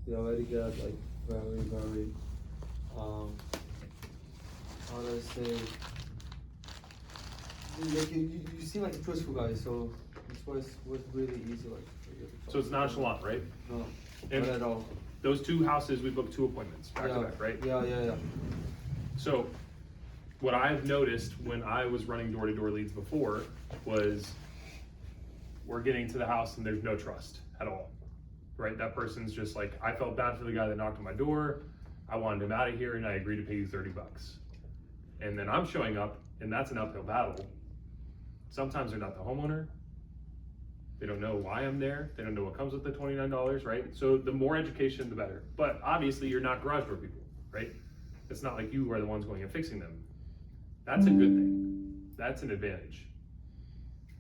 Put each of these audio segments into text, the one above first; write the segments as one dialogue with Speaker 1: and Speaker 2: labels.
Speaker 1: Yeah, very good. Like very. How do I say? Like you seem like a truthful guy, so this was really easy. Like for you to talk
Speaker 2: So it's
Speaker 1: to.
Speaker 2: nonchalant, right?
Speaker 1: No,
Speaker 2: And
Speaker 1: not at all.
Speaker 2: those two houses, we booked 2 appointments back to back, right?
Speaker 1: Yeah.
Speaker 2: So what I've noticed when I was running door-to-door leads before was we're getting to the house and there's no trust at all, right? That person's just like, I felt bad for the guy that knocked on my door. I wanted him out of here and I agreed to pay you $30. And then I'm showing up and that's an uphill battle. Sometimes they're not the homeowner. They don't know why I'm there. They don't know what comes with the $29, right? So the more education, the better. But obviously you're not garage door people, right? It's not like you are the ones going and fixing them. That's a good thing. That's an advantage.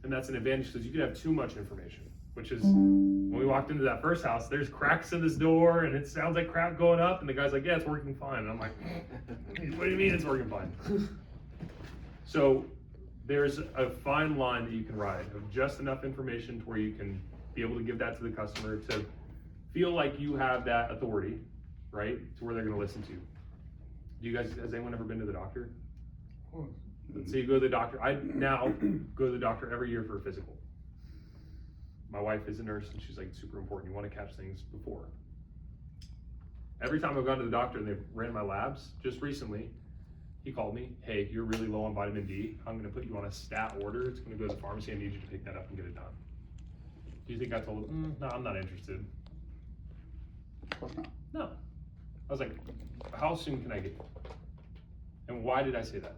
Speaker 2: And that's an advantage because you could have too much information, which is when we walked into that first house, there's cracks in this door and it sounds like crap going up. And the guy's like, yeah, it's working fine. And I'm like, what do you mean it's working fine? So there's a fine line that you can ride of just enough information to where you can be able to give that to the customer to feel like you have that authority, right? To where they're going to listen to you. Has anyone ever been to the doctor? Let's say you go to the doctor. I now go to the doctor every year for a physical. My wife is a nurse and she's like, it's super important. You want to catch things before. Every time I've gone to the doctor and they've ran my labs, just recently, he called me, hey, you're really low on vitamin D. I'm going to put you on a stat order. It's going to go to the pharmacy. I need you to pick that up and get it done. Do you think I told him, no, I'm not interested?
Speaker 3: Of course not.
Speaker 2: No. I was like, how soon can I get you? And why did I say that?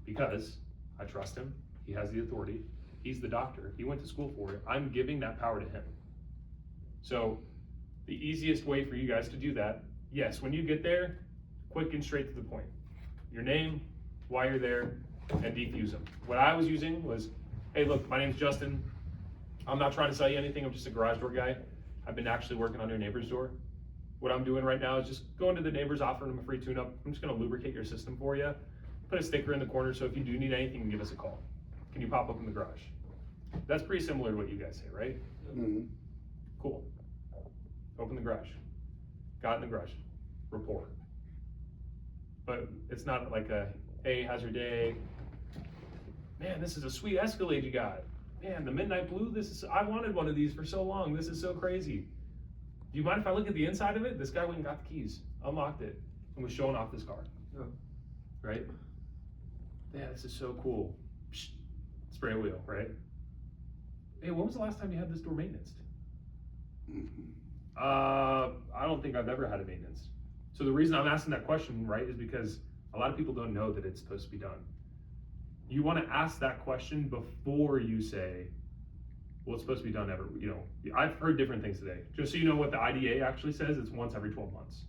Speaker 2: Because I trust him. He has the authority. He's the doctor. He went to school for it. I'm giving that power to him. So the easiest way for you guys to do that, yes, when you get there, quick and straight to the point. Your name, why you're there, and defuse them. What I was using was, hey, look, my name's Justin. I'm not trying to sell you anything. I'm just a garage door guy. I've been actually working on your neighbor's door. What I'm doing right now is just going to the neighbors, offering them a free tune-up. I'm just gonna lubricate your system for you. Put a sticker in the corner so if you do need anything, give us a call. Can you pop open the garage? That's pretty similar to what you guys say, right?
Speaker 3: Mm-hmm.
Speaker 2: Cool. Open the garage. Got in the garage. Report. But it's not like a, hey, how's your day? Man, this is a sweet Escalade you got. Man, the Midnight Blue, I wanted one of these for so long. This is so crazy. Do you mind if I look at the inside of it? This guy went and got the keys, unlocked it, and was showing off this car.
Speaker 1: Yeah.
Speaker 2: Right? Yeah, this is so cool. Psh, spray wheel, right? Hey, when was the last time you had this door maintenance?
Speaker 3: Mm-hmm.
Speaker 2: I don't think I've ever had it maintenance. So the reason I'm asking that question, right, is because a lot of people don't know that it's supposed to be done. You want to ask that question before you say, well, it's supposed to be done every, I've heard different things today. Just so you know what the IDA actually says, it's once every 12 months.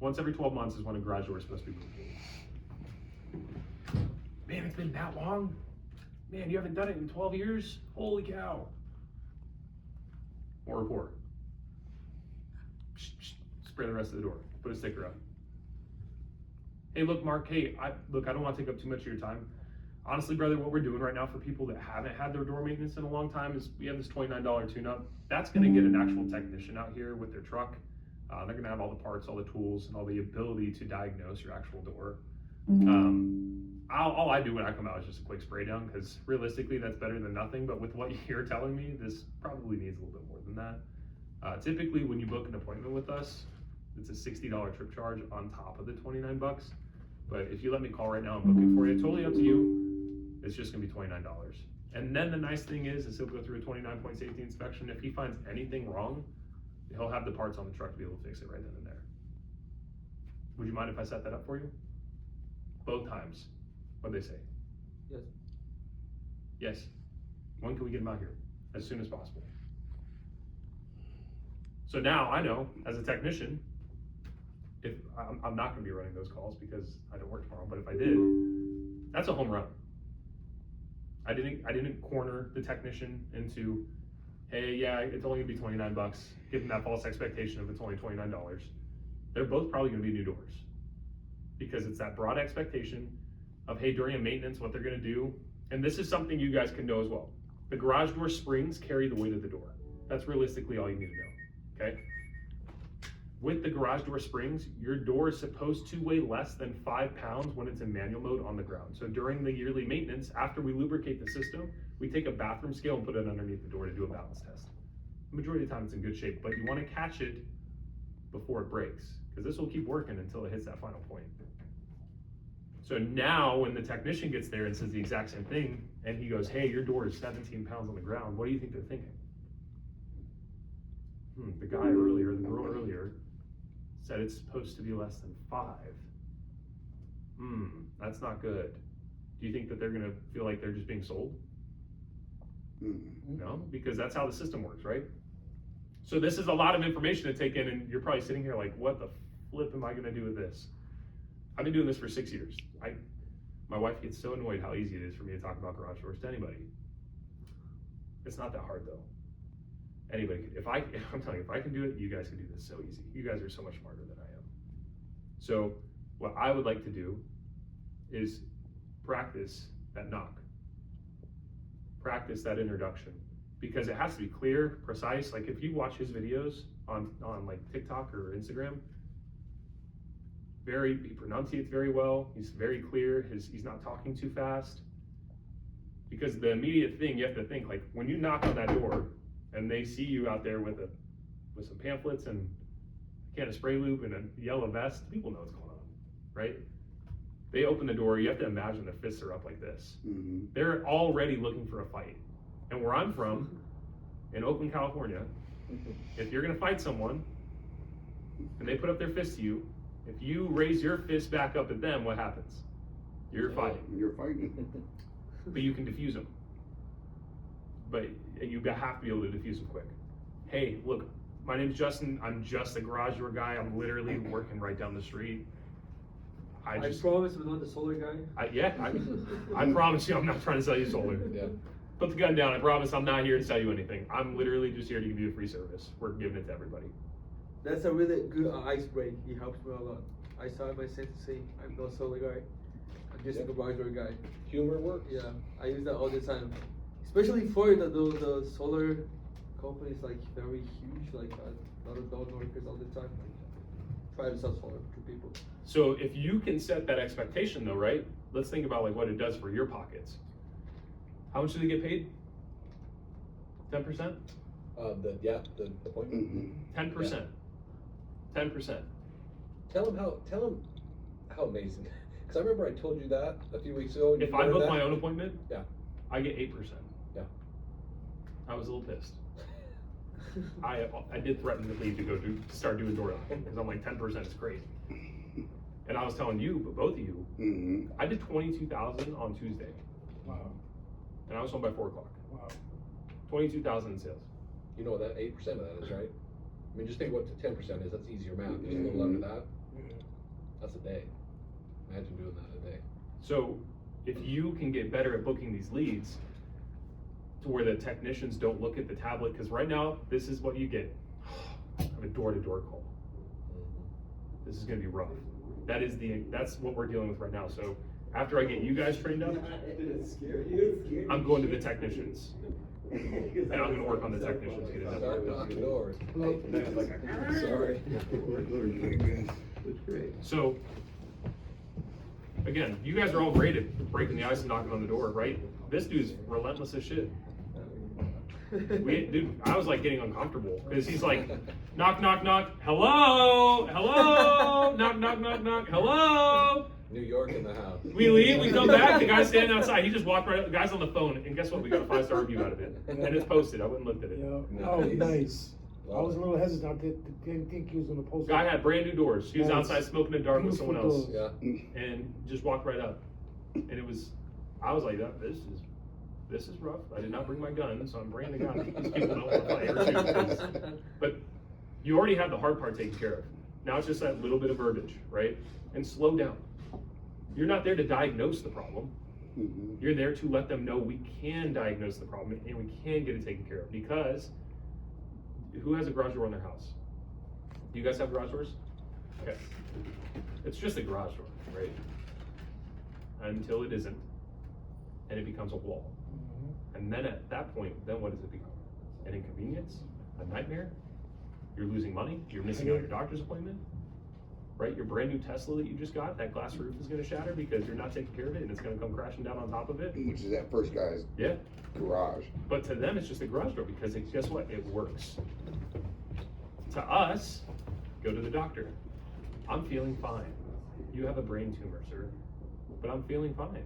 Speaker 2: Once every 12 months is when a garage door is supposed to be moved. Man, it's been that long? Man, you haven't done it in 12 years? Holy cow. More report. Spray the rest of the door. Put a sticker up. Hey, look, Mark, I don't want to take up too much of your time. Honestly, brother, what we're doing right now for people that haven't had their door maintenance in a long time is we have this $29 tune-up. That's going to get an actual technician out here with their truck. They're going to have all the parts, all the tools, and all the ability to diagnose your actual door. All I do when I come out is just a quick spray down because realistically that's better than nothing. But with what you're telling me, this probably needs a little bit more than that. Typically, when you book an appointment with us, it's a $60 trip charge on top of the $29. But if you let me call right now and book it for you, totally up to you. It's just gonna be $29. And then the nice thing is he'll go through a 29-point safety inspection. If he finds anything wrong, he'll have the parts on the truck to be able to fix it right then and there. Would you mind if I set that up for you? Both times. What'd they say?
Speaker 1: Yes.
Speaker 2: Yes. When can we get him out here? As soon as possible. So now I know, as a technician, if I'm not gonna be running those calls because I don't work tomorrow, but if I did, that's a home run. I didn't corner the technician into, hey, yeah, it's only gonna be $29, give them that false expectation of it's only $29. They're both probably gonna be new doors because it's that broad expectation of, hey, during a maintenance, what they're gonna do. And this is something you guys can know as well. The garage door springs carry the weight of the door. That's realistically all you need to know, okay? with the garage door springs, your door is supposed to weigh less than 5 pounds when it's in manual mode on the ground. So during the yearly maintenance, after we lubricate the system, we take a bathroom scale and put it underneath the door to do a balance test. The majority of the time it's in good shape, but you want to catch it before it breaks, because this will keep working until it hits that final point. So now when the technician gets there and says the exact same thing, and he goes, hey, your door is 17 pounds on the ground, what do you think they're thinking? The guy earlier, the girl earlier, said it's supposed to be less than 5. That's not good. Do you think that they're gonna feel like they're just being sold? No, because that's how the system works, right? So this is a lot of information to take in, and you're probably sitting here like, what the flip am I gonna do with this? I've been doing this for 6 years. My wife gets so annoyed how easy it is for me to talk about garage doors to anybody. It's not that hard though. Anybody, I'm telling you, if I can do it, you guys can do this so easy. You guys are so much smarter than I am. So what I would like to do is practice that knock. Practice that introduction, because it has to be clear, precise. Like if you watch his videos on like TikTok or Instagram, he pronunciates very well. He's very clear. He's not talking too fast. Because the immediate thing you have to think, like when you knock on that door and they see you out there with some pamphlets and a can of spray lube and a yellow vest, people know what's going on, right? They open the door, you have to imagine their fists are up like this. They're already looking for a fight. And where I'm from, in Oakland, California, if you're gonna fight someone and they put up their fist to you, if you raise your fist back up at them, what happens? You're fighting.
Speaker 3: You're fighting.
Speaker 2: But you can defuse them. But you have to be able to defuse them quick. Hey, look, my name's Justin. I'm just a garage door guy. I'm literally working right down the street.
Speaker 1: I promise I'm not the solar guy.
Speaker 2: I promise you, I'm not trying to sell you solar.
Speaker 4: Yeah.
Speaker 2: Put the gun down. I promise I'm not here to sell you anything. I'm literally just here to give you a free service. We're giving it to everybody.
Speaker 1: That's a really good ice break. He helps me a lot. I saw my sense to say I'm not a solar guy. I'm just a garage door guy.
Speaker 4: Humor works.
Speaker 1: Yeah, I use that all the time. Especially for the solar companies, like very huge, like a lot of dog workers all the time. Like, try to sell solar to people.
Speaker 2: So if you can set that expectation though, right? Let's think about like what it does for your pockets. How much do they get paid? 10%?
Speaker 4: The appointment.
Speaker 2: 10%. 10%.
Speaker 4: Tell them how amazing. Because I remember I told you that a few weeks ago.
Speaker 2: If I book my own appointment,
Speaker 4: yeah,
Speaker 2: I get 8%.
Speaker 4: Yeah.
Speaker 2: I was a little pissed. I did threaten to leave to go start doing door knocking because I'm like 10% is great. And I was telling you, but both of you, I did 22,000 on Tuesday.
Speaker 5: Wow.
Speaker 2: And I was home by 4 o'clock.
Speaker 5: Wow.
Speaker 2: 22,000 in sales.
Speaker 4: You know what that 8% of that is, right? I mean, just think what the 10% is. That's easier math. Just a little under that. That's a day. Imagine doing that a day.
Speaker 2: So if you can get better at booking these leads to where the technicians don't look at the tablet, because right now, this is what you get. I have a door-to-door call. This is gonna be rough. That's what we're dealing with right now. So after I get you guys trained up, I'm going to the technicians. And I'm gonna work on the technicians. Get it done.
Speaker 4: Start knocking doors.
Speaker 3: Sorry.
Speaker 2: So, again, you guys are all great at breaking the ice and knocking on the door, right? This dude's relentless as shit. Dude, I was like getting uncomfortable because he's like, knock, knock, knock, hello, hello, knock, knock, knock, knock, hello.
Speaker 4: New York in the house.
Speaker 2: We leave, we come back, the guy's standing outside, he just walked right up, the guy's on the phone, and guess what, we got a 5-star review out of it. And it's posted, I wouldn't looked at it.
Speaker 5: Yeah.
Speaker 4: Nice.
Speaker 5: Oh, nice. I
Speaker 4: Love
Speaker 5: was a
Speaker 4: it.
Speaker 5: little hesitant. I didn't think he was gonna post.
Speaker 2: Guy had brand new doors, he was
Speaker 5: Nice.
Speaker 2: outside smoking in the dark with someone else,
Speaker 5: Beautiful
Speaker 4: Yeah.
Speaker 2: and just walked right up. And it was, I was like, this is rough. I did not bring my gun, so I'm bringing the gun. These people don't want to fight or shoot. But you already have the hard part taken care of. Now it's just that little bit of verbiage, right? And slow down. You're not there to diagnose the problem. You're there to let them know we can diagnose the problem and we can get it taken care of. Because who has a garage door in their house? Do you guys have garage doors? Okay. It's just a garage door, right? Until it isn't, and it becomes a wall. And then at that point, then what does it become? An inconvenience? A nightmare? You're losing money, you're missing out your doctor's appointment, right? Your brand new Tesla that you just got, that glass roof is gonna shatter because you're not taking care of it and it's gonna come crashing down on top of it.
Speaker 6: Which is that first guy's
Speaker 2: Yeah,
Speaker 6: garage.
Speaker 2: but to them, it's just a garage door because guess what? It works. To us, go to the doctor. I'm feeling fine. You have a brain tumor, sir, but I'm feeling fine.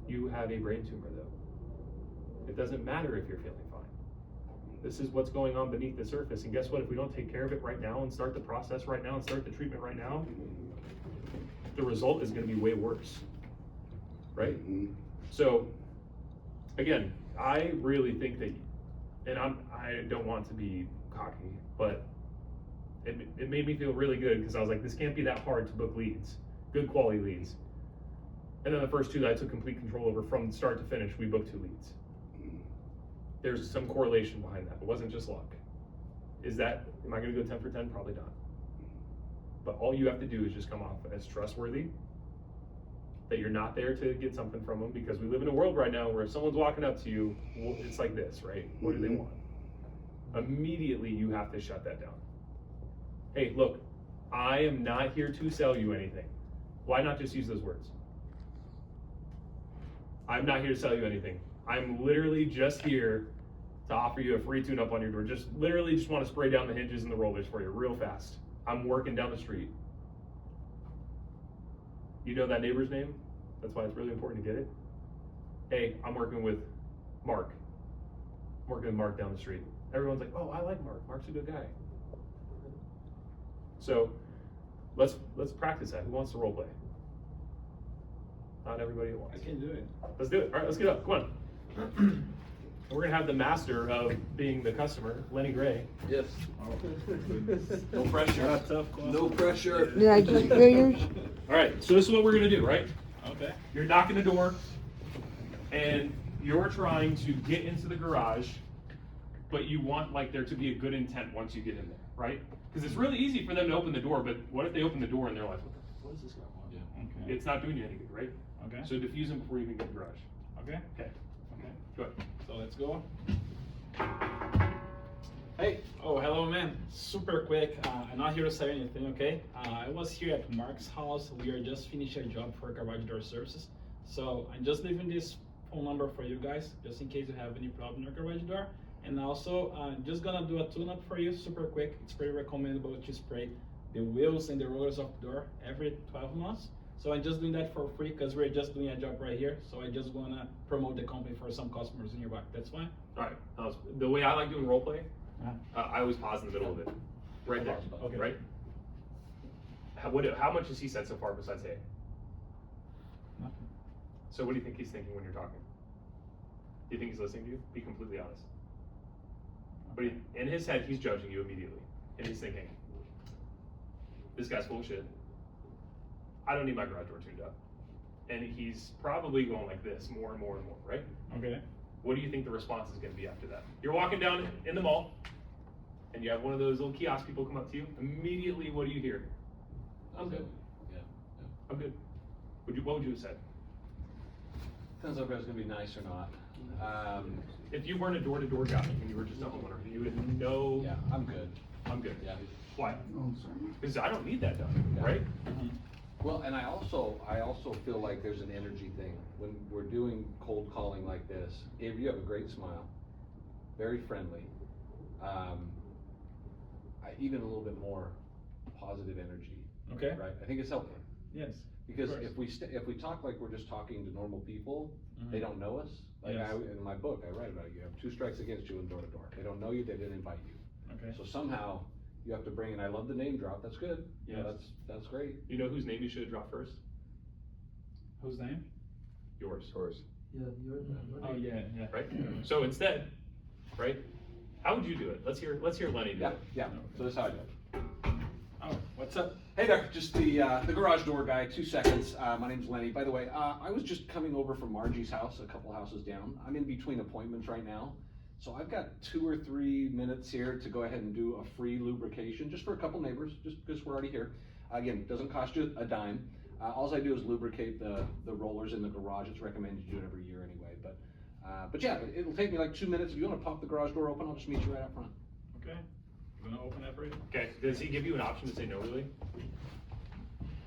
Speaker 2: You have a brain tumor though. It doesn't matter if you're feeling fine. This is what's going on beneath the surface, and guess what? If we don't take care of it right now and start the process right now and start the treatment right now, the result is gonna be way worse, right? So, again, I really think that, and I don't want to be cocky, but it made me feel really good because I was like, this can't be that hard to book leads, good quality leads. And then the first two that I took complete control over from start to finish, we booked 2 leads. There's some correlation behind that. It wasn't just luck. Am I gonna go 10 for 10? Probably not. But all you have to do is just come off as trustworthy, that you're not there to get something from them, because we live in a world right now where if someone's walking up to you, it's like this, right? What do they want? Immediately you have to shut that down. Hey, look, I am not here to sell you anything. Why not just use those words? I'm not here to sell you anything. I'm literally just here to offer you a free tune-up on your door. Just literally just want to spray down the hinges and the rollers for you real fast. I'm working down the street. You know that neighbor's name? That's why it's really important to get it. Hey, I'm working with Mark. I'm working with Mark down the street. Everyone's like, oh, I like Mark. Mark's a good guy. So let's practice that. Who wants to role play? Not everybody at once.
Speaker 3: I can do it.
Speaker 2: Let's do it. All right, let's get up. Come on. We're gonna have the master of being the customer, Lenny Gray.
Speaker 4: Yes.
Speaker 3: No pressure.
Speaker 4: No pressure.
Speaker 5: Did I just hear yours?
Speaker 2: All right, so this is what we're gonna do, right?
Speaker 3: Okay.
Speaker 2: You're knocking the door, and you're trying to get into the garage, but you want like there to be a good intent once you get in there, right? Because it's really easy for them to open the door, but what if they open the door and they're like, what does this guy want?
Speaker 3: Yeah. Okay.
Speaker 2: It's not doing you any good, right?
Speaker 3: Okay.
Speaker 2: So diffuse them before you even get in the garage.
Speaker 3: Okay.
Speaker 2: Okay,
Speaker 3: Okay.
Speaker 2: go ahead.
Speaker 3: So let's go. Hey, oh, hello, man. Super quick. I'm not here to say anything, okay? I was here at Mark's house. We are just finishing a job for garage door services. So I'm just leaving this phone number for you guys, just in case you have any problem in your garage door. And also, just gonna do a tune-up for you, super quick. It's pretty recommendable to spray the wheels and the rollers of the door every 12 months. So I'm just doing that for free because we're just doing a job right here. So I just wanna promote the company for some customers in your back. That's fine.
Speaker 2: All right, the way I like doing role play, I always pause in the middle of it, right there,
Speaker 3: Okay.
Speaker 2: right? How much has he said so far besides hey?
Speaker 3: Nothing.
Speaker 2: So what do you think he's thinking when you're talking? Do you think he's listening to you? Be completely honest. But in his head, he's judging you immediately, and he's thinking, this guy's full of shit. I don't need my garage door tuned up. And he's probably going like this more and more and more, right?
Speaker 3: Okay.
Speaker 2: What do you think the response is gonna be after that? You're walking down in the mall, and you have one of those little kiosk people come up to you. Immediately, what do you hear? I'm good.
Speaker 4: Yeah.
Speaker 2: I'm good. What would you have said?
Speaker 7: Depends if I was gonna be nice or not.
Speaker 2: If you weren't a door-to-door guy and you were just a homeowner, you would know.
Speaker 7: Yeah, I'm good.
Speaker 2: I'm good.
Speaker 7: Yeah.
Speaker 2: Why?
Speaker 5: Oh, sorry.
Speaker 2: Because I don't need that done,
Speaker 7: Yeah.
Speaker 2: right?
Speaker 4: Well, and I also feel like there's an energy thing. When we're doing cold calling like this, Avery, you have a great smile, very friendly. Even a little bit more positive energy,
Speaker 3: Okay.
Speaker 4: right? I think it's helpful.
Speaker 3: Yes.
Speaker 4: Because
Speaker 3: Of course.
Speaker 4: if we talk like we're just talking to normal people, they don't know us. Like
Speaker 3: Yes.
Speaker 4: in my book, I write about it. You have 2 strikes against you in door to door. They don't know you, they didn't invite you.
Speaker 3: Okay.
Speaker 4: So somehow you have to bring, and I love the name drop, that's good. Yeah,
Speaker 2: Yes.
Speaker 4: that's great.
Speaker 2: You know whose name you should have dropped first?
Speaker 3: Whose name?
Speaker 2: Yours.
Speaker 6: Yours.
Speaker 1: Yeah, you're
Speaker 3: Oh, yeah, yeah.
Speaker 2: Right? So instead, right? How would you do it? Let's hear Lenny do
Speaker 7: Yeah,
Speaker 2: it.
Speaker 7: yeah. So this is how I do it.
Speaker 3: Oh, what's up?
Speaker 7: Hey there, just the garage door guy, 2 seconds. My name's Lenny. By the way, I was just coming over from Margie's house, a couple houses down. I'm in between appointments right now. So I've got 2 or 3 minutes here to go ahead and do a free lubrication, just for a couple neighbors, just because we're already here. Again, it doesn't cost you a dime. All I do is lubricate the rollers in the garage. It's recommended you do it every year anyway. But yeah, it'll take me like 2 minutes. If you want to pop the garage door open, I'll just meet you right up front.
Speaker 3: Okay. I'm gonna open it for you.
Speaker 2: Okay, does he give you an option to say no, really?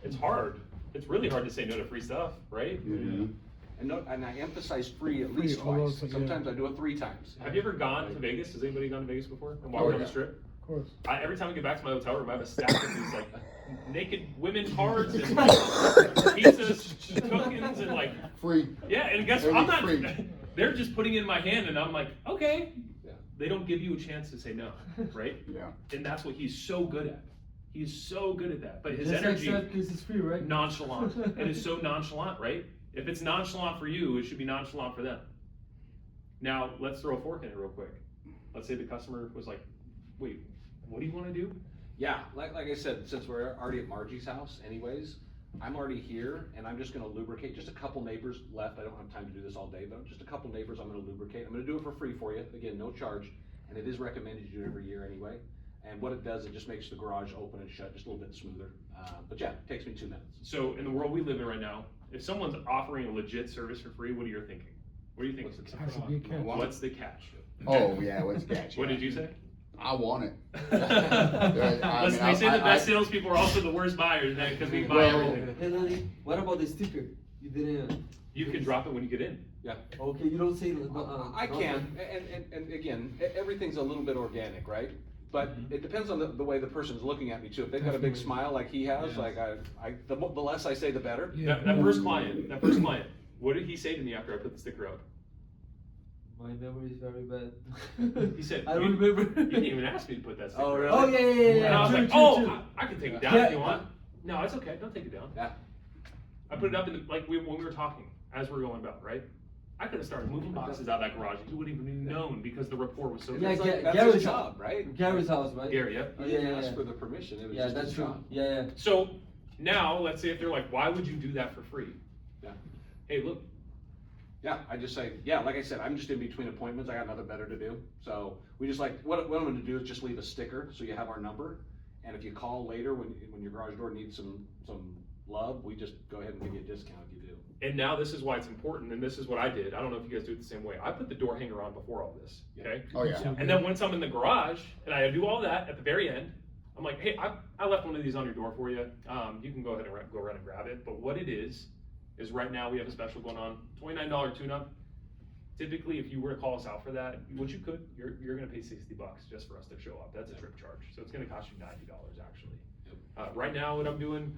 Speaker 2: It's hard. It's really hard to say no to free stuff, right?
Speaker 4: And I emphasize free at
Speaker 5: Free,
Speaker 4: least
Speaker 5: although
Speaker 4: twice.
Speaker 5: it's like,
Speaker 4: Sometimes I do it 3 times.
Speaker 2: Have you ever gone to Vegas? Has anybody gone to Vegas before? And walked
Speaker 4: Oh,
Speaker 2: on
Speaker 4: yeah.
Speaker 2: the strip?
Speaker 5: Of course.
Speaker 2: Every time I get back to my hotel room, I have a stack of these like naked women cards and like, pizzas, tokens, and like
Speaker 6: Free.
Speaker 2: yeah. And guess what? I'm not.
Speaker 6: Free.
Speaker 2: They're just putting it in my hand, and I'm like, okay.
Speaker 4: Yeah.
Speaker 2: They don't give you a chance to say no, right?
Speaker 6: Yeah.
Speaker 2: And that's what he's so good at. He's so good at that. But his
Speaker 1: Just
Speaker 2: energy,
Speaker 1: accept because it's free, right?
Speaker 2: nonchalant. It is so nonchalant, right? If it's nonchalant for you, it should be nonchalant for them. Now, let's throw a fork in it real quick. Let's say the customer was like, wait, what do you want to do?
Speaker 4: Yeah, like I said, since we're already at Margie's house anyways, I'm already here and I'm just gonna lubricate, just a couple neighbors left, I don't have time to do this all day, but just a couple neighbors I'm gonna lubricate. I'm gonna do it for free for you, again, no charge, and it is recommended you do it every year anyway. And what it does, it just makes the garage open and shut just a little bit smoother. But yeah, it takes me 2 minutes.
Speaker 2: So in the world we live in right now, if someone's offering a legit service for free, what are you thinking? What do you think?
Speaker 4: What's the
Speaker 5: Has to be a catch.
Speaker 2: What's the catch?
Speaker 6: Oh, yeah, what's the catch?
Speaker 2: What did you say?
Speaker 6: I want it.
Speaker 2: Listen, they say the best salespeople are also the worst buyers, man, because we buy
Speaker 6: Well,
Speaker 2: everything.
Speaker 1: Hey, Lenny, what about the sticker? You didn't.
Speaker 2: You can drop it when you get in.
Speaker 1: Okay, you don't say.
Speaker 4: I can, and again, everything's a little bit organic, right? But it depends on the way the person's looking at me too. If they've got a big
Speaker 5: Definitely.
Speaker 4: smile like he has,
Speaker 3: Yes.
Speaker 4: like the less I say, the better.
Speaker 5: Yeah.
Speaker 2: That first client, what did he say to me after I put the sticker up?
Speaker 1: My memory is very bad.
Speaker 2: He said,
Speaker 1: I don't
Speaker 2: you
Speaker 1: remember.
Speaker 2: didn't even ask me to put that sticker
Speaker 4: Oh,
Speaker 2: up.
Speaker 4: really?
Speaker 1: Oh yeah, yeah, yeah.
Speaker 2: And I was
Speaker 1: True,
Speaker 2: like,
Speaker 1: true,
Speaker 2: oh,
Speaker 1: true.
Speaker 2: I can take it
Speaker 4: Yeah.
Speaker 2: down if you
Speaker 1: Yeah.
Speaker 2: want. No, it's okay. Don't take it down.
Speaker 4: Yeah.
Speaker 2: I put it up in the, like when we were talking, as we were going about, right? I could have started moving boxes out of that garage. You wouldn't even known because the rapport was so
Speaker 1: Yeah,
Speaker 2: good.
Speaker 4: It's like, that's
Speaker 1: Gary's
Speaker 4: his job, right?
Speaker 1: Gary's house, right?
Speaker 2: Gary, yep.
Speaker 4: He
Speaker 1: Yeah,
Speaker 4: didn't
Speaker 1: yeah,
Speaker 4: ask
Speaker 1: yeah.
Speaker 4: for the permission. It was
Speaker 1: Yeah,
Speaker 4: just
Speaker 1: that's
Speaker 4: his
Speaker 1: true.
Speaker 4: job.
Speaker 1: Yeah, yeah.
Speaker 2: So now let's say if they're like, why would you do that for free?
Speaker 4: Yeah.
Speaker 2: Hey, look,
Speaker 4: Yeah, I just say, yeah, like I said, I'm just in between appointments. I got nothing better to do. So we just like, what I'm gonna do is just leave a sticker so you have our number. And if you call later when your garage door needs some love, we just go ahead and give you a discount if you do.
Speaker 2: and now this is why it's important, and this is what I did. I don't know if you guys do it the same way. I put the door hanger on before all this, okay?
Speaker 6: Oh, yeah.
Speaker 2: And then once I'm in the garage and I do all that at the very end, I'm like, hey, I left one of these on your door for you. You can go ahead and go run and grab it. But what it is right now we have a special going on, $29 tune-up. Typically, if you were to call us out for that, which you could, you're gonna pay $60 just for us to show up. That's a trip charge. So it's gonna cost you $90 actually. Right now, what I'm doing,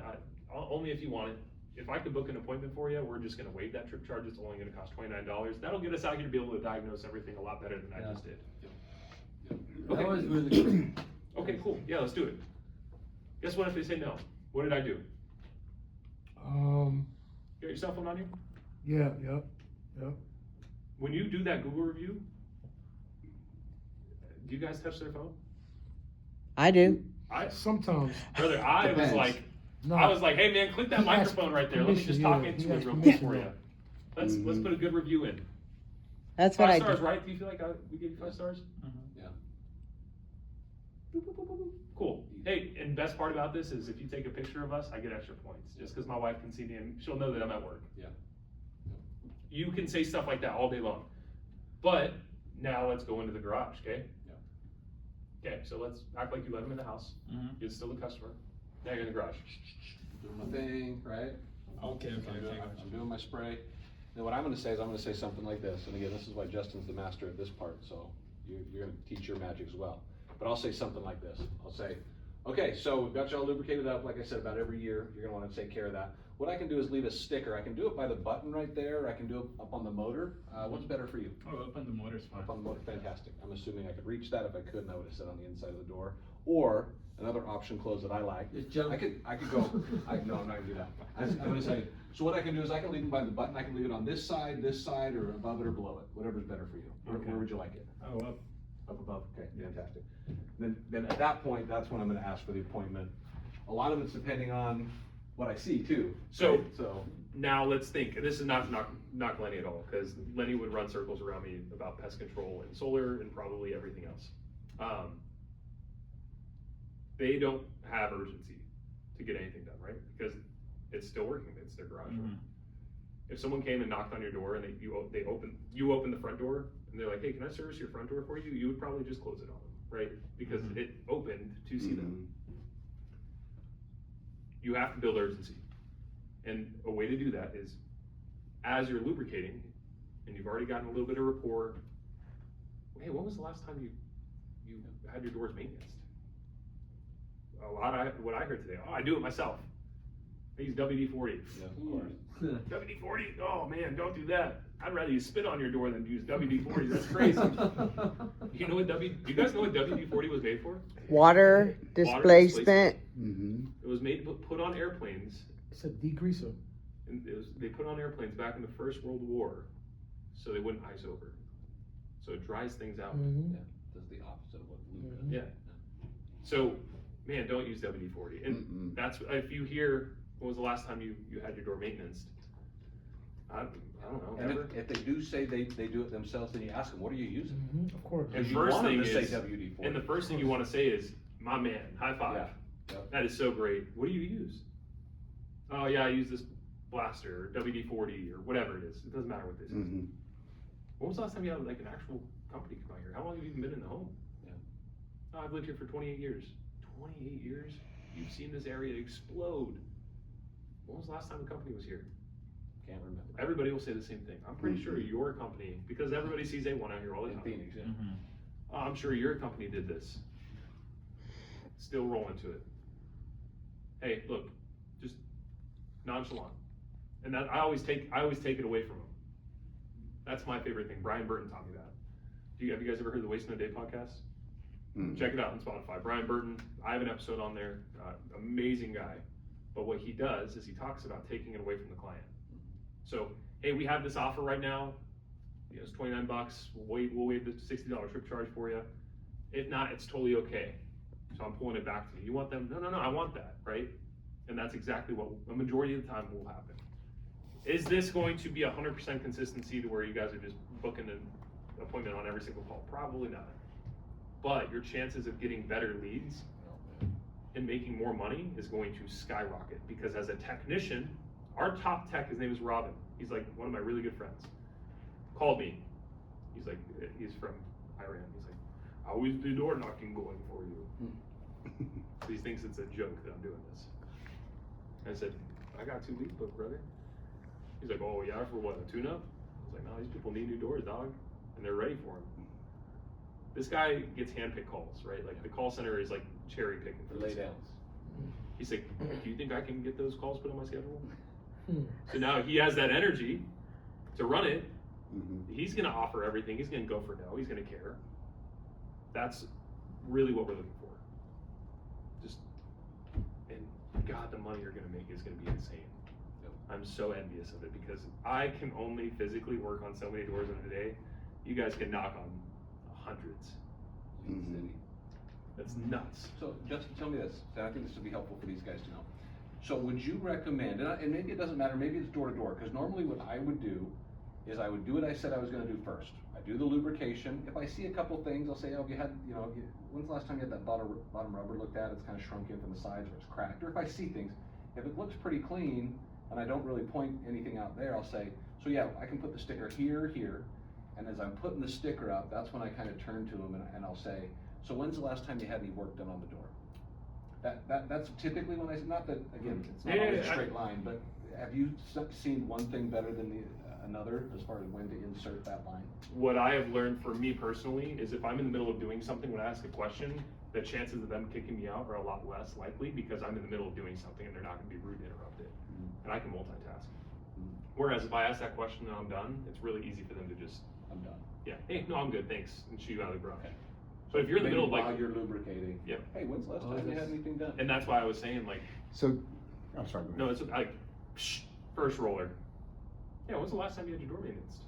Speaker 2: only if you want it. If I could book an appointment for you, we're just gonna waive that trip charge. It's only gonna cost $29. That'll get us out here to be able to diagnose everything a lot better than I just did. Okay.
Speaker 1: That was really good.
Speaker 2: Okay, cool. Yeah, let's do it. Guess what if they say no? What did I do? Get your cell phone on you?
Speaker 5: Yeah, yeah.
Speaker 2: When you do that Google review, do you guys touch their phone?
Speaker 8: I do.
Speaker 5: Sometimes.
Speaker 2: Brother, I was
Speaker 6: Depends.
Speaker 2: like,
Speaker 5: No.
Speaker 2: I was like, hey man, click that
Speaker 5: He asked
Speaker 2: microphone right there. Let me just
Speaker 5: permission,
Speaker 2: talk
Speaker 5: yeah.
Speaker 2: into
Speaker 5: He
Speaker 2: it
Speaker 5: asked
Speaker 2: real quick
Speaker 5: permission,
Speaker 2: for you.
Speaker 5: though.
Speaker 2: Let's put a good review in.
Speaker 8: That's what
Speaker 2: 5
Speaker 8: I
Speaker 2: stars,
Speaker 8: do.
Speaker 2: right? Do you feel like we gave you 5 stars?
Speaker 4: Yeah.
Speaker 2: Boop, boop, boop, boop, boop. Cool. Hey, and best part about this is if you take a picture of us, I get extra points. Just because my wife can see me and she'll know that I'm at work.
Speaker 4: Yeah.
Speaker 2: You can say stuff like that all day long. But now let's go into the garage, okay?
Speaker 4: Yeah.
Speaker 2: Okay, so let's act like you let him in the house. You're still the customer. Now you're in the garage.
Speaker 4: Doing my thing, right?
Speaker 3: Okay.
Speaker 4: I'm doing my spray. Then what I'm gonna say is I'm gonna say something like this, and again, this is why Justin's the master of this part, so you're gonna teach your magic as well. But I'll say something like this. I'll say, okay, so we've got you all lubricated up, like I said, about every year, you're gonna wanna take care of that. What I can do is leave a sticker. I can do it by the button right there, I can do it up on the motor. What's better for you?
Speaker 3: Oh, open the motor's fine.
Speaker 4: Up on the motor, fantastic. I'm assuming I could reach that. If I couldn't, I would have said on the inside of the door. Or another option close that I like.
Speaker 1: Just jump.
Speaker 4: I could go, no, I'm not gonna do that. I'm gonna say, so what I can do is I can leave it by the button. I can leave it on this side, or above it or below it, whatever's better for you. Where would you like it?
Speaker 3: Oh, up.
Speaker 4: Up above, okay, fantastic. Then at that point, that's when I'm gonna ask for the appointment. A lot of it's depending on what I see too.
Speaker 2: So-
Speaker 4: right? So,
Speaker 2: Now let's think. This is not Lenny at all, because Lenny would run circles around me about pest control and solar and probably everything else. They don't have urgency to get anything done, right? Because it's still working. It's their garage. If someone came and knocked on your door and you open the front door and they're like, hey, can I service your front door for you? You would probably just close it on them, right? Because it opened to see them.
Speaker 6: Mhm.
Speaker 2: You have to build urgency. And a way to do that is, as you're lubricating, and you've already gotten a little bit of rapport, hey, when was the last time you had your doors maintenance? What I heard today, oh, I do it myself. I use WD-40.
Speaker 4: Yeah, of course.
Speaker 2: WD-40, oh man, don't do that. I'd rather you spit on your door than use WD-40, that's crazy. You guys know what WD-40 was made for?
Speaker 8: Water displacement.
Speaker 6: Mhm.
Speaker 2: It was made to put on airplanes,
Speaker 5: It's a degreaser.
Speaker 2: and they put on airplanes back in the First World War, so they wouldn't ice over. So it dries things out.
Speaker 8: Mhm.
Speaker 4: Yeah, does the opposite of what lube does.
Speaker 2: Yeah. So, man, don't use WD-40. And
Speaker 6: Mm-mm.
Speaker 2: that's, if you hear, when was the last time you had your door maintenance? I don't know,
Speaker 4: And
Speaker 2: never.
Speaker 4: if they do say they do it themselves, then you ask them, what are you using?
Speaker 5: Mm-hmm, of course.
Speaker 2: And
Speaker 4: You
Speaker 2: first
Speaker 4: want them
Speaker 2: thing
Speaker 4: to say
Speaker 2: is,
Speaker 4: WD-40.
Speaker 2: and the first thing you want to say is, my man, high five.
Speaker 4: Yeah, yeah.
Speaker 2: That is so great. What do you use? Oh yeah, I use this blaster, or WD-40, or whatever it is. It doesn't matter what this is.
Speaker 6: Mhm.
Speaker 2: When was the last time you had like an actual company come out here? How long have you even been in the home?
Speaker 4: Yeah.
Speaker 2: Oh, I've lived here for 28 years. 28 years? You've seen this area explode. When was the last time a company was here?
Speaker 4: Can't remember.
Speaker 2: Everybody will say the same thing. I'm pretty sure your company, because everybody sees A1 out here all the
Speaker 4: In
Speaker 2: time.
Speaker 4: Phoenix, yeah.
Speaker 2: Oh, I'm sure your company did this. Still rolling to it. Hey, look, just nonchalant. And that I always take it away from them. That's my favorite thing. Brian Burton taught me that. Have you guys ever heard the Waste No Day podcast?
Speaker 6: Mm.
Speaker 2: Check it out on Spotify. Brian Burton, I have an episode on there. Amazing guy. But what he does is he talks about taking it away from the client. So, hey, we have this offer right now. You know, it's $29. We'll waive the $60 trip charge for you. If not, it's totally okay. So I'm pulling it back to you. You want them? No, I want that, right? And that's exactly what a majority of the time will happen. Is this going to be 100% consistency to where you guys are just booking an appointment on every single call? Probably not. But your chances of getting better leads and making more money is going to skyrocket, because as a technician, our top tech, his name is Robin. He's like one of my really good friends. Called me. He's from Iran. He's like, how is the door knocking going for you? So he thinks it's a joke that I'm doing this. I said, I got 2 weeks booked, brother. He's like, oh yeah, for what, a tune-up? I was like, no, these people need new doors, dog, and they're ready for them. This guy gets hand-picked calls, right? Like the call center is like cherry picking for
Speaker 4: Lay
Speaker 2: these
Speaker 4: down.
Speaker 2: calls. He's like, do you think I can get those calls put on my schedule?
Speaker 5: Hmm.
Speaker 2: So now he has that energy to run it.
Speaker 6: Mhm.
Speaker 2: He's gonna offer everything. He's gonna go for no. He's gonna care. That's really what we're looking for. Just, and God, the money you're gonna make is gonna be insane. I'm so envious of it, because I can only physically work on so many doors in a day. You guys can knock on hundreds.
Speaker 6: Mhm.
Speaker 2: That's nuts.
Speaker 4: So Justin, tell me this, and I think this would be helpful for these guys to know. So would you recommend, and maybe it doesn't matter, maybe it's door to door, because normally what I would do is I would do what I said I was gonna do first. I do the lubrication. If I see a couple things, I'll say, oh, when's the last time you had that bottom rubber looked at? It's kind of shrunk in from the sides, or it's cracked. Or if I see things, if it looks pretty clean, and I don't really point anything out there, I'll say, so yeah, I can put the sticker here, and as I'm putting the sticker up, that's when I kind of turn to them and I'll say, so when's the last time you had any work done on the door? That's typically when I, not that, again, it's not always a straight line, but have you seen one thing better than another as far as when to insert that line?
Speaker 2: What I have learned for me personally is if I'm in the middle of doing something, when I ask a question, the chances of them kicking me out are a lot less likely, because I'm in the middle of doing something and they're not gonna be rude and interrupt it. And I can multitask. Whereas if I ask that question and I'm done, it's really easy for them to just,
Speaker 4: I'm done.
Speaker 2: yeah, hey, no, I'm good, thanks, and shoot you out of the brush.
Speaker 4: Okay.
Speaker 2: But if you're in the
Speaker 4: Maybe
Speaker 2: middle of
Speaker 4: while
Speaker 2: like,
Speaker 4: you're lubricating.
Speaker 2: Yep.
Speaker 4: Hey, when's the last time you had anything done?
Speaker 2: and that's why I was saying like,
Speaker 6: So, I'm sorry, go ahead.
Speaker 2: no, it's like, first roller. Yeah, when's the last time you had your door maintenance?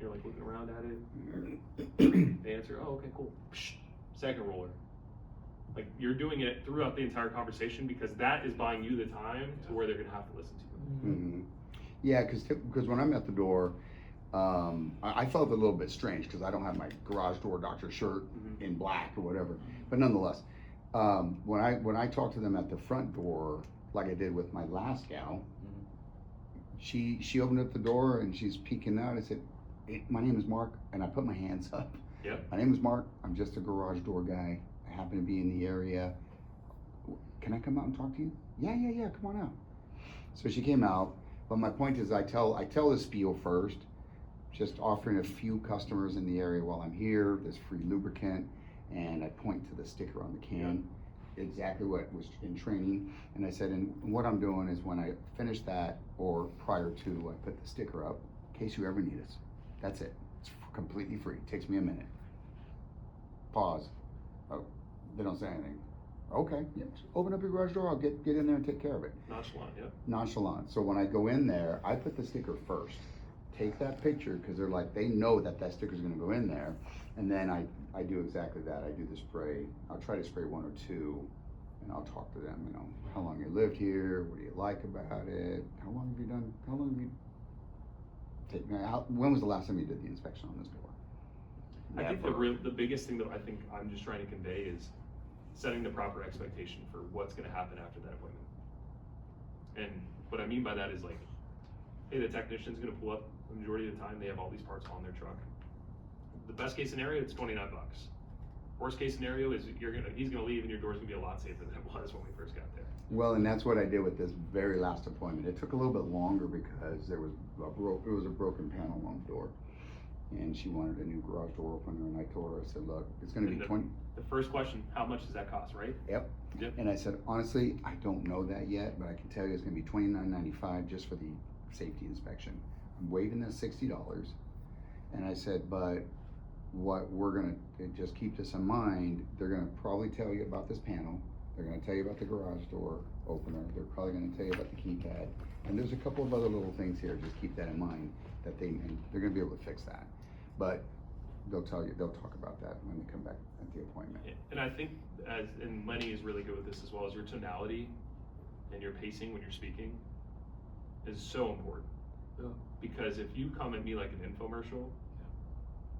Speaker 2: You're like looking around at it. They answer, oh, okay, cool. Second roller. Like you're doing it throughout the entire conversation, because that is buying you the time to where they're gonna have to listen to you.
Speaker 6: Mhm. Yeah, because when I'm at the door, I felt a little bit strange because I don't have my garage door doctor shirt in black or whatever. But nonetheless, when I talked to them at the front door, like I did with my last gal, she opened up the door and she's peeking out. I said, hey, my name is Mark, and I put my hands up.
Speaker 2: Yep.
Speaker 6: My name is Mark. I'm just a garage door guy. I happen to be in the area. Can I come out and talk to you? Yeah. Come on out. So she came out. But my point is, I tell the spiel first, just offering a few customers in the area while I'm here. There's free lubricant, and I point to the sticker on the can. Exactly what was in training. And I said, and what I'm doing is when I finish that, or prior to, I put the sticker up in case you ever need us. That's it. It's completely free. It takes me a minute. Pause. Oh, they don't say anything. Okay, yeah, just open up your garage door. I'll get in there and take care of it.
Speaker 2: Nonchalant, yeah.
Speaker 6: Nonchalant. So when I go in there, I put the sticker first. Take that picture, because they're like, they know that sticker's gonna go in there. And then I do exactly that. I do the spray. I'll try to spray one or two, and I'll talk to them, how long you lived here, what do you like about it, how long have you when was the last time you did the inspection on this door?
Speaker 2: I think
Speaker 6: Never.
Speaker 2: the biggest thing that I think I'm just trying to convey is setting the proper expectation for what's gonna happen after that appointment. And what I mean by that is like, hey, the technician's gonna pull up, the majority of the time, they have all these parts on their truck. The best case scenario, it's $29. Worst case scenario is he's gonna leave and your door's gonna be a lot safer than it was when we first got there.
Speaker 6: Well, and that's what I did with this very last appointment. It took a little bit longer because there was a broken panel on the door. And she wanted a new garage door opener, and I told her, I said, look, it's gonna be
Speaker 2: The first question, how much does that cost, right?
Speaker 6: Yep.
Speaker 2: Yep.
Speaker 6: And I said, honestly, I don't know that yet, but I can tell you it's gonna be $29.95 just for the safety inspection. I'm waiving the $60. And I said, but what we're gonna, just keep this in mind, they're gonna probably tell you about this panel. They're gonna tell you about the garage door opener. They're probably gonna tell you about the keypad. And there's a couple of other little things here, just keep that in mind, that and they're gonna be able to fix that. But they'll talk about that when they come back at the appointment.
Speaker 2: And I think, and Lenny is really good with this as well, as your tonality and your pacing when you're speaking is so important.
Speaker 1: Yeah.
Speaker 2: Because if you come at me like an infomercial,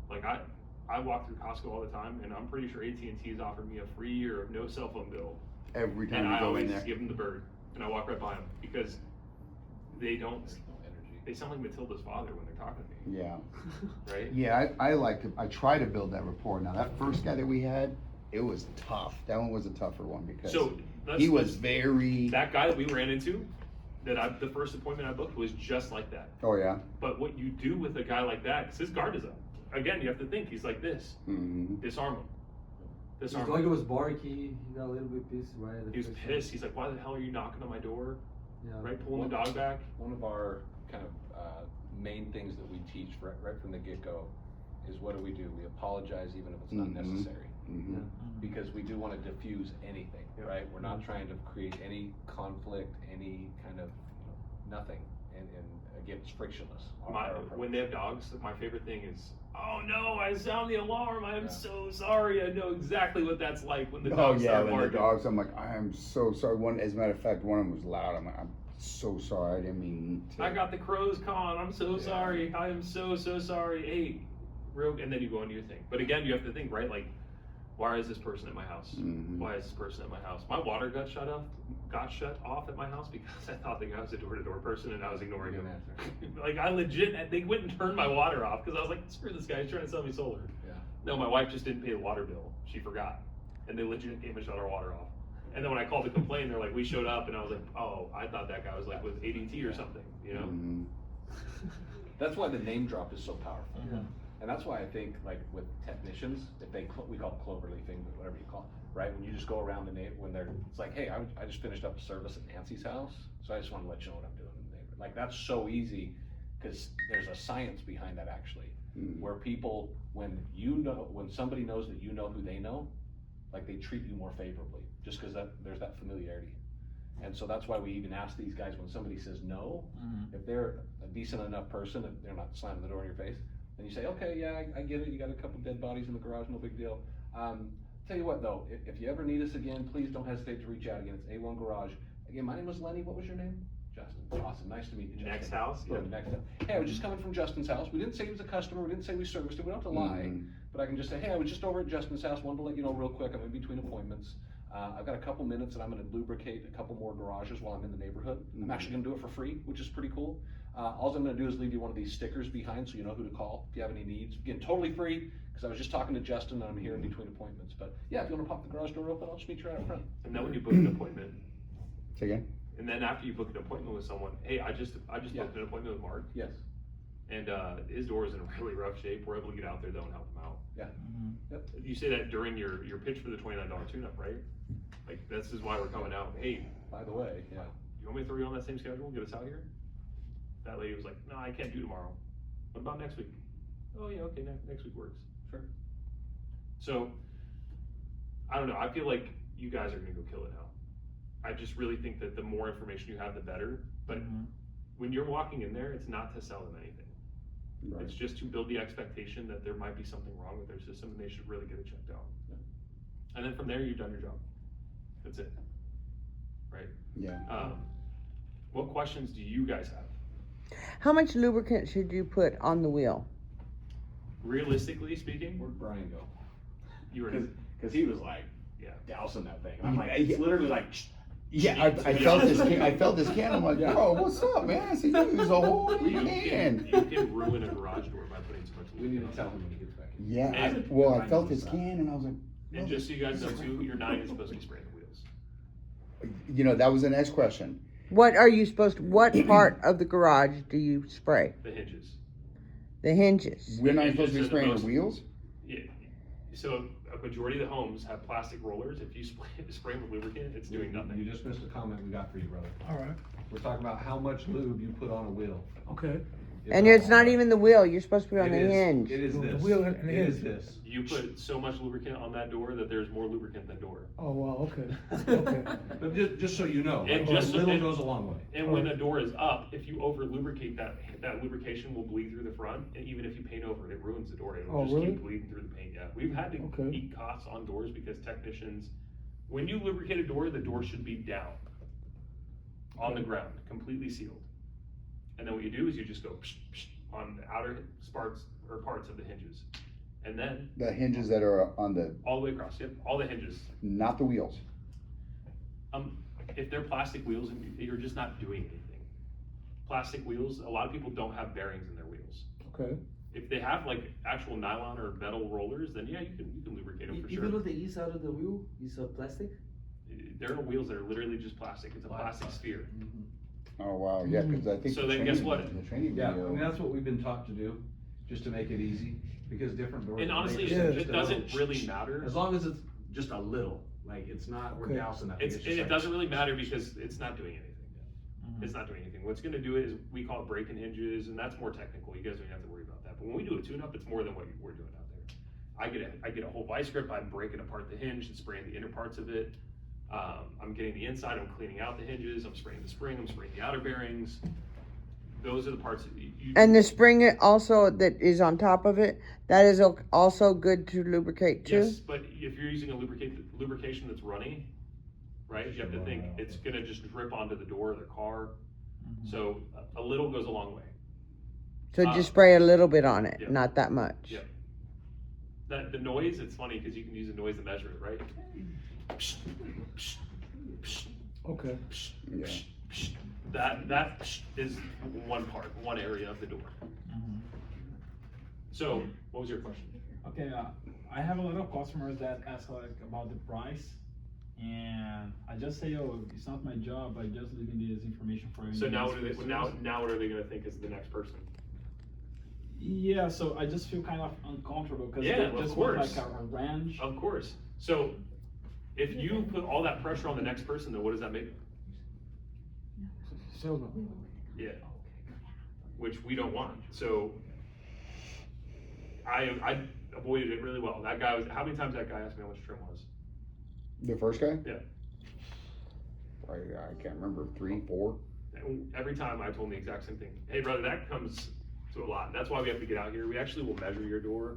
Speaker 2: like I walk through Costco all the time, and I'm pretty sure AT&T has offered me a free year of no cell phone bill.
Speaker 6: Every time
Speaker 2: And
Speaker 6: you
Speaker 2: I
Speaker 6: go
Speaker 2: always
Speaker 6: in there.
Speaker 2: give them the bird, and I walk right by them, because they don't,
Speaker 4: There's no energy.
Speaker 2: they sound like Matilda's father when they're talking to me,
Speaker 6: Yeah.
Speaker 2: right?
Speaker 6: Yeah, I try to build that rapport. Now, that first guy that we had, it was tough. That one was a tougher one because
Speaker 2: So
Speaker 6: he was very.
Speaker 2: that guy that we ran into, the first appointment I booked was just like that.
Speaker 6: Oh, yeah.
Speaker 2: But what you do with a guy like that, because his guard is up. Again, you have to think, he's like this.
Speaker 6: Mm-hmm.
Speaker 2: Disarm him.
Speaker 1: His
Speaker 2: Disarm
Speaker 1: dog
Speaker 2: him.
Speaker 1: was barky. He got a little bit pissed right at the
Speaker 2: He was
Speaker 1: first
Speaker 2: pissed. He's like, why the hell are you knocking on my door?
Speaker 1: Yeah.
Speaker 2: Right? Pulling the dog back.
Speaker 4: One of our kind of main things that we teach right from the get-go is what do? We apologize even if it's not
Speaker 6: Mhm.
Speaker 4: necessary.
Speaker 6: Mm-hmm.
Speaker 4: Because we do want to diffuse anything,
Speaker 2: Yeah.
Speaker 4: right? We're not trying to create any conflict, any kind of, nothing. And again, it's frictionless. Our approach.
Speaker 2: When they have dogs, my favorite thing is, oh no, I sound the alarm. I am
Speaker 4: Yeah.
Speaker 2: so sorry. I know exactly what that's like when the
Speaker 6: Oh,
Speaker 2: dogs
Speaker 6: yeah,
Speaker 2: start
Speaker 6: when the
Speaker 2: barking.
Speaker 6: dogs, I'm like, I am so sorry. As a matter of fact, one of them was loud. I'm like, I'm so sorry. I didn't mean to.
Speaker 2: I got the crows con. I'm so
Speaker 6: Yeah.
Speaker 2: sorry. I am so sorry. Hey, and then you go into your thing. But again, you have to think, right? Like, why is this person at my house?
Speaker 6: Mhm.
Speaker 2: Why is this person at my house? My water got shut off at my house because I thought the guy was a door-to-door person and I was ignoring him. Like, I legit, they went and turned my water off because I was like, screw this guy, he's trying to sell me solar.
Speaker 4: Yeah.
Speaker 2: No, my wife just didn't pay the water bill. She forgot. And they legit came and shut our water off. And then when I called to complain, they're like, we showed up, and I was like, oh, I thought that guy was like with ADT or something, you know?
Speaker 6: Mhm.
Speaker 4: That's why the name drop is so powerful.
Speaker 1: Yeah.
Speaker 4: And that's why I think, like, with technicians, if we call it cloverleafing, but whatever you call it, right? When you just go around the neighbor, it's like, hey, I just finished up a service at Nancy's house, so I just want to let you know what I'm doing in the neighborhood. Like, that's so easy, because there's a science behind that, actually.
Speaker 6: Mhm.
Speaker 4: Where people, when somebody knows that you know who they know, like, they treat you more favorably, just because there's that familiarity. And so that's why we even ask these guys, when somebody says no, if they're a decent enough person, if they're not slamming the door in your face, then you say, okay, yeah, I get it, you got a couple dead bodies in the garage, no big deal. Tell you what though, if you ever need us again, please don't hesitate to reach out again. It's A1 Garage. Again, my name was Lenny. What was your name? Justin. Awesome, nice to meet you, Justin.
Speaker 2: Next house?
Speaker 4: Boom, next house. Hey, I was just coming from Justin's house. We didn't say he was a customer, we didn't say we serviced him, we don't have to lie.
Speaker 6: Mhm.
Speaker 4: But I can just say, hey, I was just over at Justin's house, wanted to let you know real quick, I'm in between appointments.
Speaker 7: I've got a couple minutes and I'm gonna lubricate a couple more garages while I'm in the neighborhood. I'm actually gonna do it for free, which is pretty cool. All I'm gonna do is leave you one of these stickers behind so you know who to call if you have any needs. Again, totally free, because I was just talking to Justin and I'm here in between appointments. But yeah, if you wanna pop the garage door open, I'll just meet you right up front.
Speaker 2: And then when you book an appointment,
Speaker 6: Say again?
Speaker 2: and then after you book an appointment with someone, hey, I just
Speaker 7: Yeah.
Speaker 2: booked an appointment with Mark,
Speaker 7: Yes.
Speaker 2: and his door is in really rough shape. We're able to get out there though and help him out.
Speaker 7: Yeah. Yep.
Speaker 2: You say that during your pitch for the $29 tune-up, right? Like, this is why we're coming out. Hey,
Speaker 7: By the way, yeah.
Speaker 2: you want me to throw you on that same schedule, get us out here? That lady was like, no, I can't do tomorrow. What about next week? Oh yeah, okay, next week works.
Speaker 7: Sure.
Speaker 2: So, I don't know, I feel like you guys are gonna go kill it now. I just really think that the more information you have, the better, but when you're walking in there, it's not to sell them anything.
Speaker 6: Right.
Speaker 2: It's just to build the expectation that there might be something wrong with their system and they should really get it checked out. And then from there, you've done your job. That's it. Right?
Speaker 6: Yeah.
Speaker 2: What questions do you guys have?
Speaker 8: How much lubricant should you put on the wheel?
Speaker 2: Realistically speaking,
Speaker 7: Where'd Brian go?
Speaker 2: you were,
Speaker 7: Cause he was like,
Speaker 2: yeah.
Speaker 7: dousing that thing. And I'm like, it's literally like,
Speaker 6: Yeah, I felt this can, I'm like, bro, what's up, man? I said, you use a whole
Speaker 2: You
Speaker 6: can.
Speaker 2: can ruin a garage door by putting too much.
Speaker 7: we need to
Speaker 2: lubricant
Speaker 7: tell
Speaker 2: on
Speaker 7: him when he gets back in.
Speaker 6: Yeah,
Speaker 2: And-
Speaker 6: well, I felt this can and I was like,
Speaker 2: it. And just so you guys know too, your 9 is supposed to be spraying the wheels.
Speaker 6: you know, that was the next question.
Speaker 8: What are you supposed to, what part of the garage do you spray?
Speaker 2: The hinges.
Speaker 8: The hinges.
Speaker 6: We're not
Speaker 2: And
Speaker 6: supposed to be
Speaker 2: just the
Speaker 6: spraying the
Speaker 2: most-
Speaker 6: wheels?
Speaker 2: Yeah. So a majority of the homes have plastic rollers. If you spray them with lubricant, it's doing
Speaker 7: You
Speaker 2: nothing.
Speaker 7: just missed a comment we got for you, brother.
Speaker 5: All right,
Speaker 7: We're talking about how much lube you put on a wheel.
Speaker 5: okay.
Speaker 8: And it's not even the wheel, you're supposed to put it on the
Speaker 7: It is-
Speaker 8: hinge.
Speaker 7: It is
Speaker 5: The
Speaker 7: this.
Speaker 5: wheel and the
Speaker 7: It is
Speaker 5: hinge.
Speaker 7: this.
Speaker 2: You put so much lubricant on that door that there's more lubricant than door.
Speaker 5: Oh, wow, okay, okay.
Speaker 7: But just so you know,
Speaker 2: And
Speaker 7: like,
Speaker 2: just-
Speaker 7: a little
Speaker 2: and-
Speaker 7: goes a long way.
Speaker 2: And when the door is up, if you over lubricate that lubrication will bleed through the front, and even if you paint over it, it ruins the door. It'll
Speaker 5: Oh,
Speaker 2: just
Speaker 5: really?
Speaker 2: keep bleeding through the paint. Yeah, we've had to
Speaker 5: Okay.
Speaker 2: eat costs on doors because technicians, when you lubricate a door, the door should be down on the ground, completely sealed. And then what you do is you just go psh, psh, on the outer parts or parts of the hinges, and then
Speaker 6: The hinges that are on the,
Speaker 2: all the way across. Yep, all the hinges.
Speaker 6: not the wheels.
Speaker 2: If they're plastic wheels, you're just not doing anything. Plastic wheels, a lot of people don't have bearings in their wheels.
Speaker 5: Okay,
Speaker 2: If they have like actual nylon or metal rollers, then yeah, you can lubricate them for
Speaker 1: Even
Speaker 2: sure.
Speaker 1: though the inside of the wheel is plastic?
Speaker 2: There are wheels that are literally just plastic. It's a plastic sphere.
Speaker 6: Oh, wow, yeah, cause I think.
Speaker 2: So
Speaker 6: the
Speaker 2: then guess
Speaker 6: training-
Speaker 2: what?
Speaker 6: The training
Speaker 7: Yeah, I
Speaker 6: video.
Speaker 7: mean, that's what we've been taught to do, just to make it easy, because different doors.
Speaker 2: And honestly,
Speaker 7: make
Speaker 5: Yeah.
Speaker 2: it
Speaker 7: just a
Speaker 2: doesn't
Speaker 7: little-
Speaker 2: really matter.
Speaker 7: As long as it's just a little, like, it's not, we're
Speaker 5: Okay.
Speaker 7: dousing that thing.
Speaker 2: It's,
Speaker 7: just
Speaker 2: and it
Speaker 7: like-
Speaker 2: doesn't really matter because it's not doing anything. It's not doing anything. What's gonna do it is, we call it breaking hinges, and that's more technical. You guys don't have to worry about that. But when we do a tune-up, it's more than what we're doing out there. I get a whole vice grip, I'm breaking apart the hinge and spraying the inner parts of it. I'm getting the inside, I'm cleaning out the hinges, I'm spraying the spring, I'm spraying the outer bearings. Those are the parts that you.
Speaker 8: And the spring also that is on top of it, that is also good to lubricate too?
Speaker 2: Yes, but if you're using a lubrication that's runny, right, you have to think, it's gonna just drip onto the door of the car. So a little goes a long way.
Speaker 8: So just spray a little bit on it,
Speaker 2: yeah.
Speaker 8: not that much.
Speaker 2: Yeah. That, the noise, it's funny, cause you can use a noise to measure it, right?
Speaker 5: okay.
Speaker 6: Yeah.
Speaker 2: That is one area of the door. So, what was your question?
Speaker 3: Okay, I have a lot of customers that ask like about the price, and I just say, oh, it's not my job. I just leaving this information for you.
Speaker 2: So now what are they, now what are they gonna think is the next person?
Speaker 3: Yeah, so I just feel kind of uncomfortable because
Speaker 2: Yeah,
Speaker 3: they
Speaker 2: of
Speaker 3: just want
Speaker 2: course.
Speaker 3: like a range.
Speaker 2: Of course. So, if you put all that pressure on the next person, then what does that make?
Speaker 5: Salesman.
Speaker 2: Yeah. Which we don't want. So, I avoided it really well. That guy was, how many times that guy asked me how much trim was?
Speaker 6: The first guy?
Speaker 2: Yeah.
Speaker 6: I can't remember, 3, 4.
Speaker 2: And every time I told him the exact same thing. Hey brother, that comes to a lot. That's why we have to get out here. We actually will measure your door.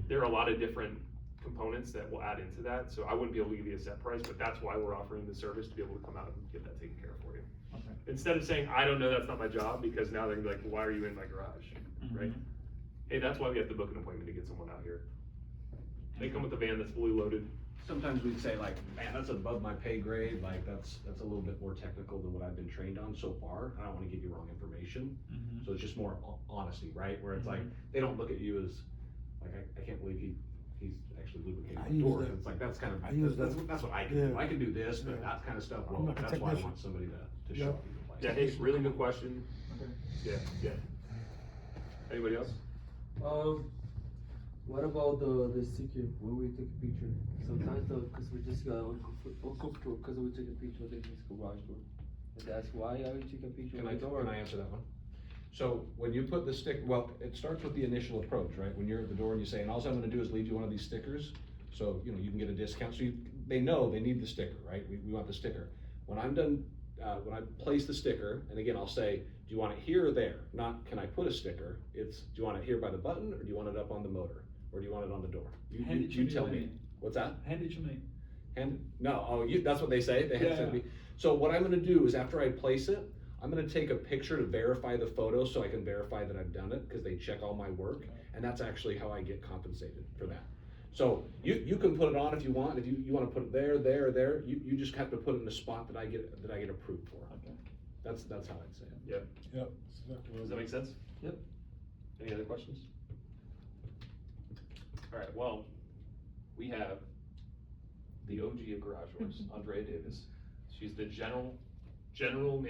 Speaker 2: There are a lot of different components that will add into that. So I wouldn't be able to give you a set price, but that's why we're offering the service to be able to come out and get that taken care of for you.
Speaker 3: Okay.
Speaker 2: Instead of saying, I don't know, that's not my job, because now they're gonna be like, why are you in my garage, right? Hey, that's why we have to book an appointment to get someone out here. They come with a van that's fully loaded,
Speaker 7: sometimes we'd say like, man, that's above my pay grade, like that's a little bit more technical than what I've been trained on so far. I don't wanna give you wrong information.
Speaker 3: Mhm.
Speaker 7: So it's just more honesty, right? Where it's like, they don't look at you as, like, I can't believe he's actually lubricating
Speaker 5: I
Speaker 7: the
Speaker 5: use
Speaker 7: door.
Speaker 5: that.
Speaker 7: It's like, that's kind of,
Speaker 5: I use
Speaker 7: that's
Speaker 5: that.
Speaker 7: what I can do.
Speaker 5: Yeah.
Speaker 7: I can do this, but
Speaker 5: Yeah.
Speaker 7: that kind of stuff,
Speaker 5: I'm
Speaker 7: well,
Speaker 5: like a
Speaker 7: that's why I
Speaker 5: technician.
Speaker 7: want somebody to
Speaker 5: Yeah.
Speaker 7: show me the place.
Speaker 2: Yeah, hey, really good question.
Speaker 3: Okay.
Speaker 2: Yeah. Anybody else?
Speaker 1: What about the sticker when we take a picture? Sometimes because we just got uncomfortable because we took a picture of this garage door. And that's why I took a picture
Speaker 7: Can
Speaker 1: of
Speaker 7: I,
Speaker 1: the door.
Speaker 7: can I answer that one? So when you put the stick, well, it starts with the initial approach, right? When you're at the door and you say, and all I'm gonna do is leave you one of these stickers, so, you know, you can get a discount, so they know they need the sticker, right? We want the sticker. When I'm done, when I place the sticker, and again, I'll say, do you want it here or there? Not, can I put a sticker? It's, do you want it here by the button, or do you want it up on the motor? Or do you want it on the door?
Speaker 3: Hand it to
Speaker 7: You
Speaker 3: me,
Speaker 7: tell
Speaker 3: Lenny.
Speaker 7: me. What's that?
Speaker 3: Hand it to me.
Speaker 7: That's what they say, they hand it to me. So what I'm gonna do is after I place it, I'm gonna take a picture to verify the photo so I can verify that I've done it, because they check all my work, and that's actually how I get compensated for that. So you can put it on if you want, if you wanna put it there, you just have to put it in a spot that I get approved for.
Speaker 3: Okay.
Speaker 7: That's how I'd say it.
Speaker 2: Yep.
Speaker 5: Yep. That's exactly what
Speaker 2: Does
Speaker 5: it
Speaker 2: that make
Speaker 5: is.
Speaker 2: sense?
Speaker 1: Yep.
Speaker 2: Any other questions? All right, well, we have the OG of garage doors, Andrea Davis. She's the general manager